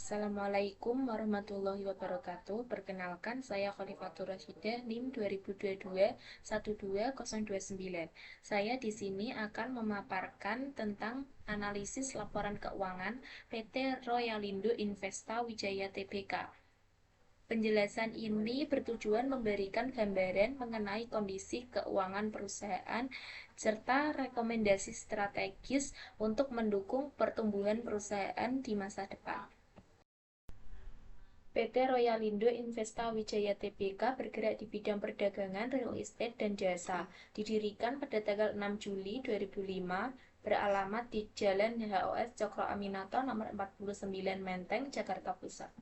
Assalamualaikum warahmatullahi wabarakatuh. Perkenalkan, saya Khalifatur Rasyidah, NIM 2022 12029. Saya di sini akan memaparkan tentang analisis laporan keuangan PT Royalindo Investa Wijaya Tbk. Penjelasan ini bertujuan memberikan gambaran mengenai kondisi keuangan perusahaan serta rekomendasi strategis untuk mendukung pertumbuhan perusahaan di masa depan. PT Royalindo Investa Wijaya Tbk bergerak di bidang perdagangan, real estate, dan jasa. Didirikan pada tanggal 6 Juli 2005, beralamat di Jalan HOS Cokro Aminoto nomor 49 Menteng, Jakarta Pusat.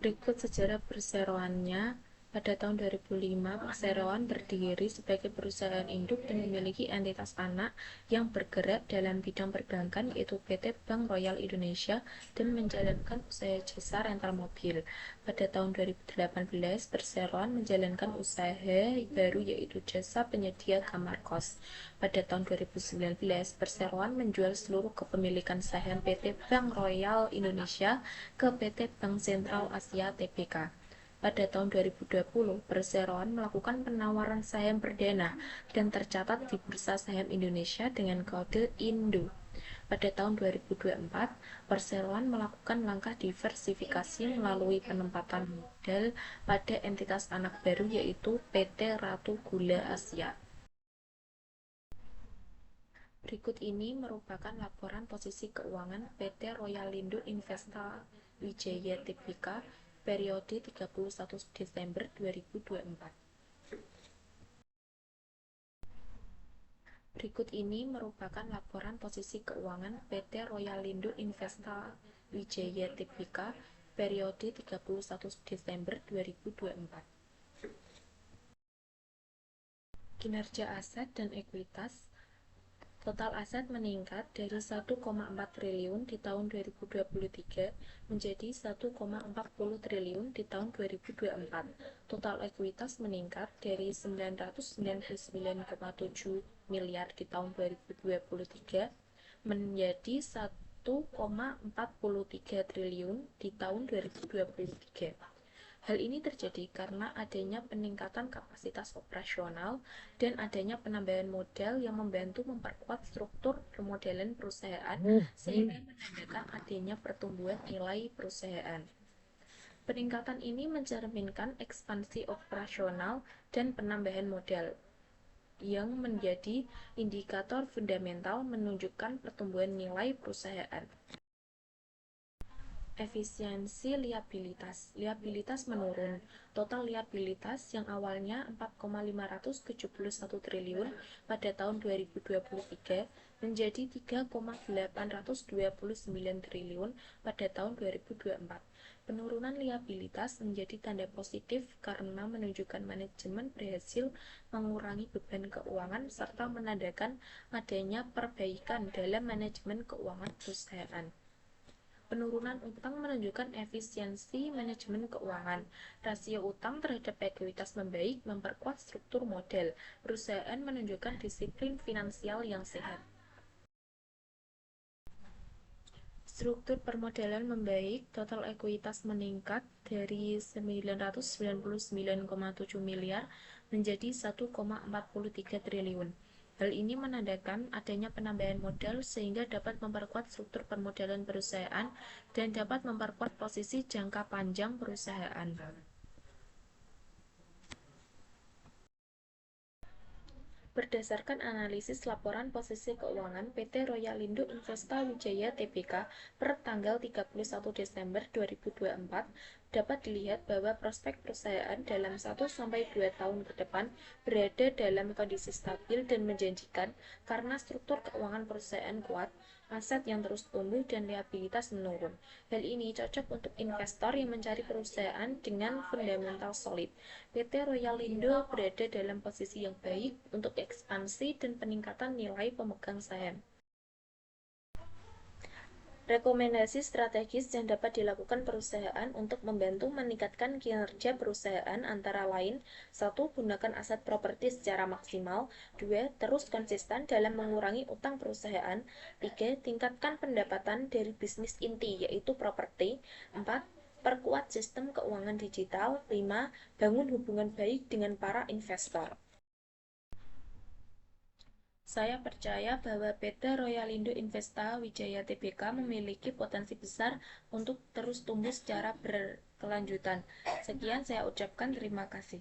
Berikut sejarah perseroannya. Pada tahun 2005, Perseroan berdiri sebagai perusahaan induk dan memiliki entitas anak yang bergerak dalam bidang perbankan, yaitu PT Bank Royal Indonesia, dan menjalankan usaha jasa rental mobil. Pada tahun 2018, Perseroan menjalankan usaha baru, yaitu jasa penyedia kamar kos. Pada tahun 2019, Perseroan menjual seluruh kepemilikan saham PT Bank Royal Indonesia ke PT Bank Sentral Asia Tbk. Pada tahun 2020, Perseroan melakukan penawaran saham perdana dan tercatat di Bursa Saham Indonesia dengan kode INDO. Pada tahun 2024, Perseroan melakukan langkah diversifikasi melalui penempatan modal pada entitas anak baru, yaitu PT Ratu Gula Asia. Berikut ini merupakan laporan posisi keuangan PT Royalindo Investa Wijaya Tbk periode 31 Desember 2024. Berikut ini merupakan laporan posisi keuangan PT Royalindo Investa Wijaya Tbk periode 31 Desember 2024. Kinerja aset dan ekuitas. Total aset meningkat dari 1,4 triliun di tahun 2023 menjadi 1,40 triliun di tahun 2024. Total ekuitas meningkat dari 999,7 miliar di tahun 2023 menjadi 1,43 triliun di tahun 2023. Hal ini terjadi karena adanya peningkatan kapasitas operasional dan adanya penambahan modal yang membantu memperkuat struktur pemodelan perusahaan sehingga menandakan adanya pertumbuhan nilai perusahaan. Peningkatan ini mencerminkan ekspansi operasional dan penambahan modal yang menjadi indikator fundamental menunjukkan pertumbuhan nilai perusahaan. Efisiensi liabilitas. Liabilitas menurun. Total liabilitas yang awalnya 4,571 triliun pada tahun 2023 menjadi 3,829 triliun pada tahun 2024. Penurunan liabilitas menjadi tanda positif karena menunjukkan manajemen berhasil mengurangi beban keuangan serta menandakan adanya perbaikan dalam manajemen keuangan perusahaan. Penurunan utang menunjukkan efisiensi manajemen keuangan. Rasio utang terhadap ekuitas membaik, memperkuat struktur modal. Perusahaan menunjukkan disiplin finansial yang sehat. Struktur permodalan membaik, total ekuitas meningkat dari 999,7 miliar menjadi 1,43 triliun. Hal ini menandakan adanya penambahan modal sehingga dapat memperkuat struktur permodalan perusahaan dan dapat memperkuat posisi jangka panjang perusahaan. Berdasarkan analisis laporan posisi keuangan PT Royalindo Investa Wijaya Tbk per tanggal 31 Desember 2024, dapat dilihat bahwa prospek perusahaan dalam 1-2 tahun ke depan berada dalam kondisi stabil dan menjanjikan karena struktur keuangan perusahaan kuat, aset yang terus tumbuh, dan liabilitas menurun. Hal ini cocok untuk investor yang mencari perusahaan dengan fundamental solid. PT Royalindo berada dalam posisi yang baik untuk ekspansi dan peningkatan nilai pemegang saham. Rekomendasi strategis yang dapat dilakukan perusahaan untuk membantu meningkatkan kinerja perusahaan antara lain: 1. Gunakan aset properti secara maksimal. 2. Terus konsisten dalam mengurangi utang perusahaan. 3. Tingkatkan pendapatan dari bisnis inti, yaitu properti. 4. Perkuat sistem keuangan digital. 5. Bangun hubungan baik dengan para investor. Saya percaya bahwa PT Royalindo Investa Wijaya Tbk memiliki potensi besar untuk terus tumbuh secara berkelanjutan. Sekian saya ucapkan, terima kasih.